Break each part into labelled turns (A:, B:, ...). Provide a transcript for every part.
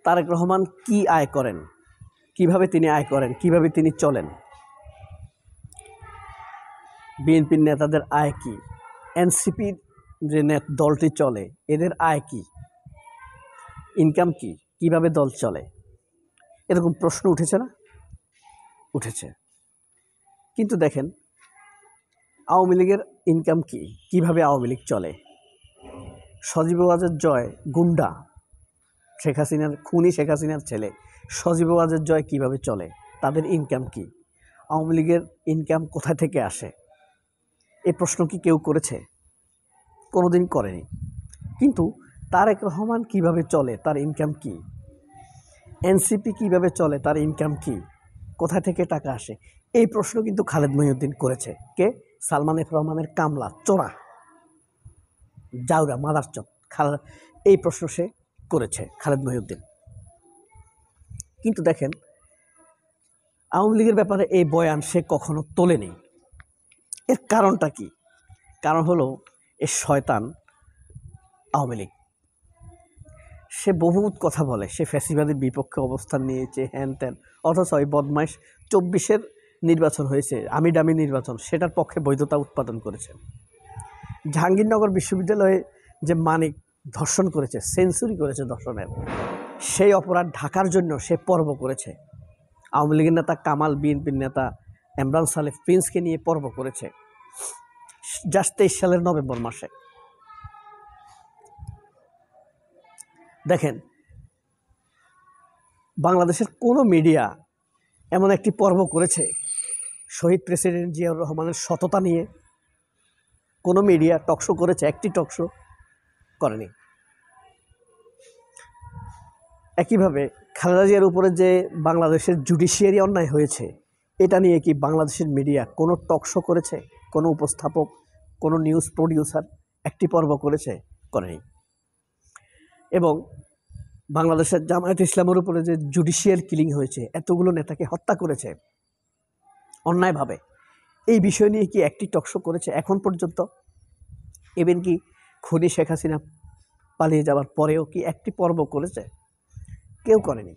A: তারেক রহমান কি আয় করেন, কিভাবে তিনি আয় করেন, কিভাবে তিনি চলেন, বিএনপির নেতাদের আয় কি, এনসিপির যে দলটি চলে এদের আয় কি, ইনকাম কি, কিভাবে দল চলে, এরকম প্রশ্ন উঠেছে না? উঠেছে। কিন্তু দেখেন আওয়ামী লীগের ইনকাম কি, কিভাবে আওয়ামী লীগ চলে। সজীব ওয়াজেদ জয় গুন্ডা, শেখ হাসিনার খুনি, শেখ হাসিনার ছেলে সজীব ওয়াজেদ জয় কিভাবে চলে, তাদের ইনকাম কি, আওয়ামী লীগের ইনকাম কোথা থেকে আসে, এই প্রশ্ন কি কেউ করেছে? কোনোদিন করেনি। কিন্তু তারেক রহমান কিভাবে চলে, তার ইনকাম কি, এনসিপি কিভাবে চলে, তার ইনকাম কি, কোথা থেকে টাকা আসে, এই প্রশ্ন কিন্তু খালেদ মহিউদ্দিন করেছে। কে? সালমান এফ রহমানের কামলা, চোরা, জাউরা, মাদারচোদ এই প্রশ্ন সে করেছে, খালেদ মহিউদ্দিন। কিন্তু দেখেন আওয়ামী লীগের ব্যাপারে এই বয়ান সে কখনো তোলেনি। এর কারণটা কি? কারণ হলো এ শয়তান আওয়ামী লীগ। সে বহুত কথা বলে, সে ফ্যাসিবাদের বিপক্ষে অবস্থান নিয়েছে, হ্যান ত্যান, অথচ ওই বদমাইশ 24-এর নির্বাচন হয়েছে, আমি ডামি নির্বাচন, সেটার পক্ষে বৈধতা উৎপাদন করেছে। জাহাঙ্গীরনগর বিশ্ববিদ্যালয়ে যে মানিক ধর্ষণ করেছে, সেঞ্চুরি করেছে ধর্ষণের, সেই অপরাধ ঢাকার জন্য সে পর্ব করেছে। আওয়ামী লীগের নেতা কামাল, বিএনপির নেতা এমরান সালেহ প্রিন্সকে নিয়ে পর্ব করেছে জাস্ট 23 সালের নভেম্বর মাসে। দেখেন বাংলাদেশের কোনো মিডিয়া এমন একটি পর্ব করেছে শহীদ প্রেসিডেন্ট জিয়াউর রহমানের সততা নিয়ে? কোনো মিডিয়া টকশো করেছে? একটি টকশো করেনি। একইভাবে খালেদা জিয়ার উপরে যে বাংলাদেশের জুডিশিয়ারি অন্যায় হয়েছে, এটা নিয়ে কি বাংলাদেশের মিডিয়া কোনো টকশো করেছে? কোনো উপস্থাপক, কোনো নিউজ প্রডিউসার একটি পর্ব করেছে? করেনি। এবং বাংলাদেশের জামায়াত ইসলামের উপরে যে জুডিশিয়াল কিলিং হয়েছে, এতগুলো নেতাকে হত্যা করেছে অন্যায়ভাবে, এই বিষয় নিয়ে কি একটি টকশো করেছে এখন পর্যন্ত? ইভেন কি খুনি শেখ হাসিনা পালিয়ে যাওয়ার পরেও কি একটি পর্ব করেছে? কেউ করেনি।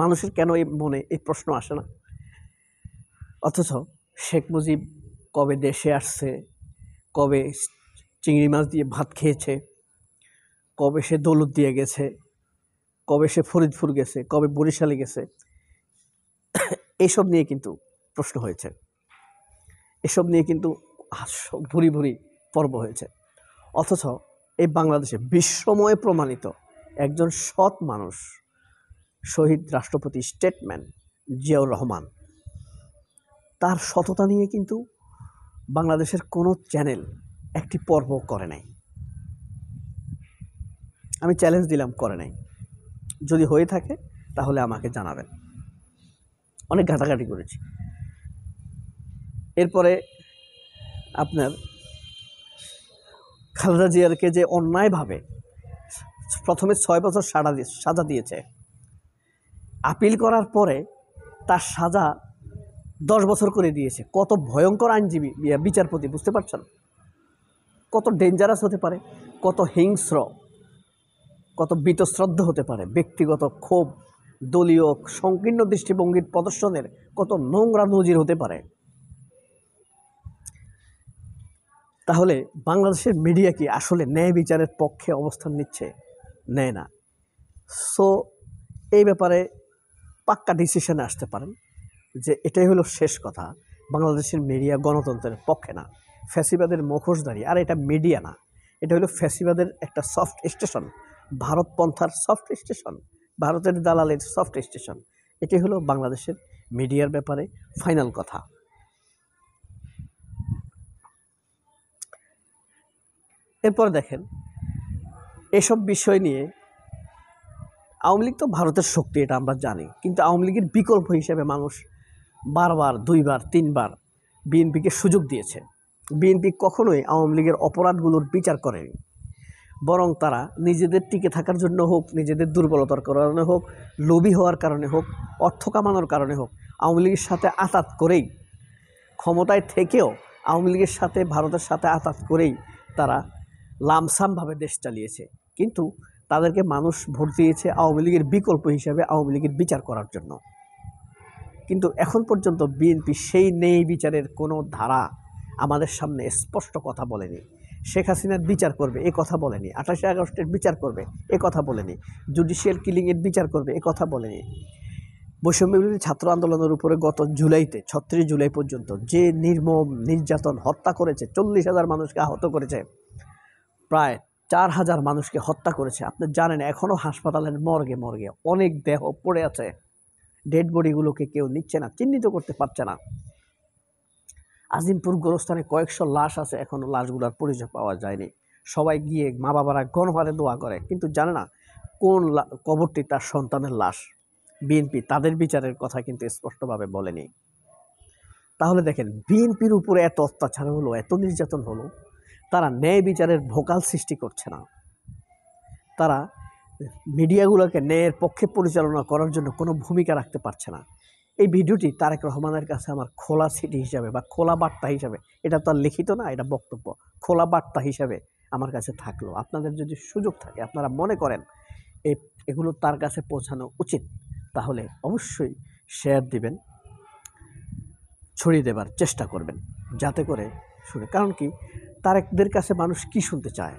A: মানুষের কেন এই মনে এই প্রশ্ন আসে না? অথচ শেখ মুজিব কবে দেশে আসছে, কবে চিংড়ি মাছ দিয়ে ভাত খেয়েছে, কবে সে দৌলত দিয়ে গেছে, কবে সে ফরিদপুর গেছে, কবে বরিশালে গেছে, এইসব নিয়ে কিন্তু প্রশ্ন হয়েছে, এসব নিয়ে কিন্তু ভুরি ভুরি পর্ব হয়েছে। অথচ এই বাংলাদেশে বিশ্বময় প্রমাণিত একজন সৎ মানুষ, শহীদ রাষ্ট্রপতি স্টেটম্যান জিয়াউর রহমান, তার সততা নিয়ে কিন্তু বাংলাদেশের কোনো চ্যানেল একটি পর্ব করে নাই। আমি চ্যালেঞ্জ দিলাম, করে নাই। যদি হয়ে থাকে তাহলে আমাকে জানাবেন। অনেক ঘাটাঘাটি করেছি। এরপরে আপনার খালেদা জিয়ারকে যে অন্যায়ভাবে প্রথমে 6 বছর সাজা দিয়েছে, আপিল করার পরে তার সাজা 10 বছর করে দিয়েছে। কত ভয়ঙ্কর আইনজীবী, বিচারপতি, বুঝতে পারছেন? কত ডেঞ্জারাস হতে পারে, কত হিংস্র, কত বীতশ্রদ্ধ হতে পারে, ব্যক্তিগত ক্ষোভ, দলীয় সংকীর্ণ দৃষ্টিভঙ্গির প্রদর্শনের কত নোংরা নজির হতে পারে। তাহলে বাংলাদেশের মিডিয়া কি আসলে ন্যায় বিচারের পক্ষে অবস্থান নিচ্ছে? নেয় না। সো এই ব্যাপারে পাক্কা ডিসিশনে আসতে পারেন যে এটাই হলো শেষ কথা, বাংলাদেশের মিডিয়া গণতন্ত্রের পক্ষে না, ফ্যাসিবাদের মুখোশধারী। আর এটা মিডিয়া না, এটা হলো ফ্যাসিবাদের একটা সফট স্টেশন, ভারতপন্থার সফট স্টেশন, ভারতের দালালের সফট স্টেশন। এটি হলো বাংলাদেশের মিডিয়ার ব্যাপারে ফাইনাল কথা। এরপর দেখেন এসব বিষয় নিয়ে আওয়ামী লীগ তো ভারতের শক্তি, এটা আমরা জানি, কিন্তু আওয়ামী লীগের বিকল্প হিসেবে মানুষ বারবার, 2বার, 3বার বিএনপিকে সুযোগ দিয়েছে। বিএনপি কখনোই আওয়ামী লীগের অপরাধগুলোর বিচার করেনি, বরং তারা নিজেদের টিকে থাকার জন্য হোক, নিজেদের দুর্বলতার কারণে হোক, লোভী হওয়ার কারণে হোক, অর্থ কামানোর কারণে হোক, আওয়ামী লীগের সাথে আঁতাত করেই, ক্ষমতায় থেকেও আওয়ামী লীগের সাথে, ভারতের সাথে আঁতাত করেই তারা লামসামভাবে দেশ চালিয়েছে। কিন্তু তাদেরকে মানুষ ভোট দিয়েছে আওয়ামী লীগের বিকল্প হিসাবে আওয়ামী লীগের বিচার করার জন্য। কিন্তু এখন পর্যন্ত বিএনপি সেই নেই বিচারের কোনো ধারা আমাদের সামনে স্পষ্ট কথা বলেনি। শেখ হাসিনার বিচার করবে এ কথা বলেনি, 28 আগস্টের বিচার করবে এ কথা বলেনি, জুডিশিয়াল কিলিংয়ের বিচার করবে এ কথা বলেনি। বৈষম্যবিরোধী ছাত্র আন্দোলনের উপরে গত জুলাইতে 36 জুলাই পর্যন্ত যে নির্মম নির্যাতন হত্যা করেছে, 40,000 মানুষকে আহত করেছে, প্রায় 4,000 মানুষকে হত্যা করেছে। আপনি জানেন এখনও হাসপাতালের মর্গে অনেক দেহ পড়ে আছে, ডেড বডিগুলোকে কেউ নিচ্ছে না, চিহ্নিত করতে পারছে না। আজিমপুর গোরস্থানে কয়েকশো লাশ আছে, এখনও লাশগুলোর পরিচয় পাওয়া যায়নি। সবাই গিয়ে মা বাবারা গণহারে দোয়া করে, কিন্তু জানে না কোন কবরটি তার সন্তানের লাশ। বিএনপি তাদের বিচারের কথা কিন্তু স্পষ্টভাবে বলেনি। তাহলে দেখেন, বিএনপির উপরে এত অত্যাচার হলো, এত নির্যাতন হলো, তারা ন্যায় বিচারের ভোকাল সৃষ্টি করছে না। তারা মিডিয়াগুলোকে ন্যায়ের পক্ষে পরিচালনা করার জন্য কোনো ভূমিকা রাখতে পারছে না। এই ভিডিওটি তারেক রহমানের কাছে আমার খোলা সিটি হিসাবে বা খোলা বার্তা হিসাবে, এটা তো আর লিখিত না, এটা বক্তব্য, খোলা বার্তা হিসাবে আমার কাছে থাকলো। আপনাদের যদি সুযোগ থাকে, আপনারা মনে করেন এগুলো তার কাছে পৌঁছানো উচিত, তাহলে অবশ্যই শেয়ার দিবেন, ছড়িয়ে দেবার চেষ্টা করবেন, যাতে করে শুনে। কারণ কি, তারেকদের কাছে মানুষ কি শুনতে চায়?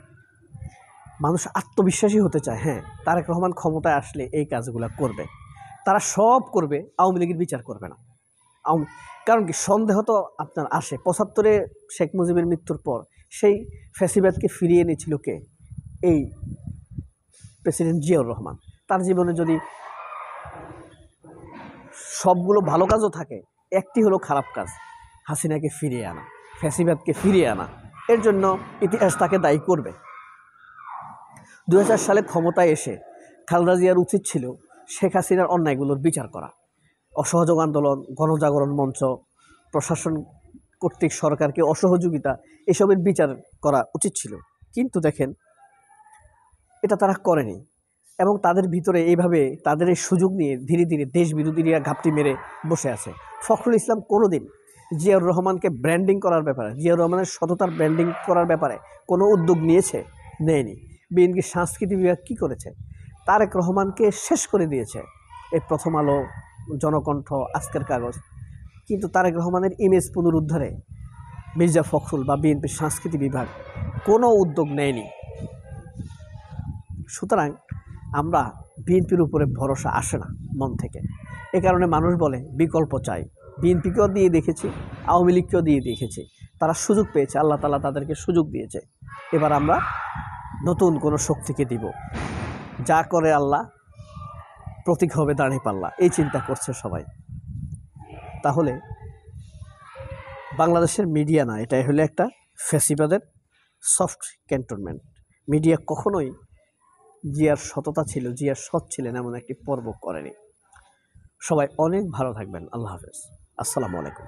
A: মানুষ আত্মবিশ্বাসী হতে চায়। হ্যাঁ, তারেক রহমান ক্ষমতায় আসলে এই কাজগুলো করবে, তারা সব করবে, আওয়ামী লীগের বিচার করবে না। কারণ কি, সন্দেহ তো আপনার আসে। 75-এ শেখ মুজিবের মৃত্যুর পর সেই ফ্যাসিবাদকে ফিরিয়ে এনেছিল কে? এই প্রেসিডেন্ট জিয়াউর রহমান। তার জীবনে যদি সবগুলো ভালো কাজও থাকে, একটি হলো খারাপ কাজ, হাসিনাকে ফিরিয়ে আনা, ফ্যাসিবাদকে ফিরিয়ে আনা। এর জন্য ইতিহাস তাকে দায়ী করবে। 2000 সালে ক্ষমতায় এসে খালেদা জিয়ার উচিত ছিল শেখ হাসিনার অন্যায়গুলোর বিচার করা। অসহযোগ আন্দোলন, গণজাগরণ মঞ্চ, প্রশাসন কর্তৃক সরকারকে অসহযোগিতা, এসবের বিচার করা উচিত ছিল। কিন্তু দেখেন, এটা তারা করেনি। এবং তাদের ভিতরে এইভাবে তাদের এই সুযোগ নিয়ে ধীরে ধীরে দেশ বিরোধীরা ঘাপটি মেরে বসে আছে। ফখরুল ইসলাম কোনোদিন জিয়াউর রহমানকে ব্র্যান্ডিং করার ব্যাপারে, জিয়াউর রহমানের সততার ব্র্যান্ডিং করার ব্যাপারে কোনো উদ্যোগ নিয়েছে? নেয়নি। বিএনপির সংস্কৃতি বিভাগ কী করেছে? তারেক রহমানকে শেষ করে দিয়েছে। এই প্রথম আলো, জনকণ্ঠ, আজকের কাগজ। কিন্তু তারেক রহমানের ইমেজ পুনরুদ্ধারে মির্জা ফখরুল বা বিএনপির সংস্কৃতি বিভাগ কোনো উদ্যোগ নেয়নি। সুতরাং আমরা বিএনপির উপরে ভরসা আসে না মন থেকে। এ কারণে মানুষ বলে বিকল্প চাই। বিএনপিকেও দিয়ে দেখেছি, আওয়ামী লীগকেও দিয়ে দেখেছি, তারা সুযোগ পেয়েছে, আল্লাহ তাআলা তাদেরকে সুযোগ দিয়েছে। এবার আমরা নতুন কোনো শক্তিকে দিব, যা করে আল্লাহ প্রতীক হবে দাঁড়িপাল্লা, এই চিন্তা করছে সবাই। তাহলে বাংলাদেশের মিডিয়া না, এটাই হলো একটা ফ্যাসিবাদের সফট ক্যান্টনমেন্ট। মিডিয়া কখনোই জিয়ার সততা ছিল, জিয়ার সৎ ছিলেন এমন একটি পর্ব করেনি। সবাই অনেক ভালো থাকবেন। আল্লাহ হাফেজ। আসসালামু আলাইকুম।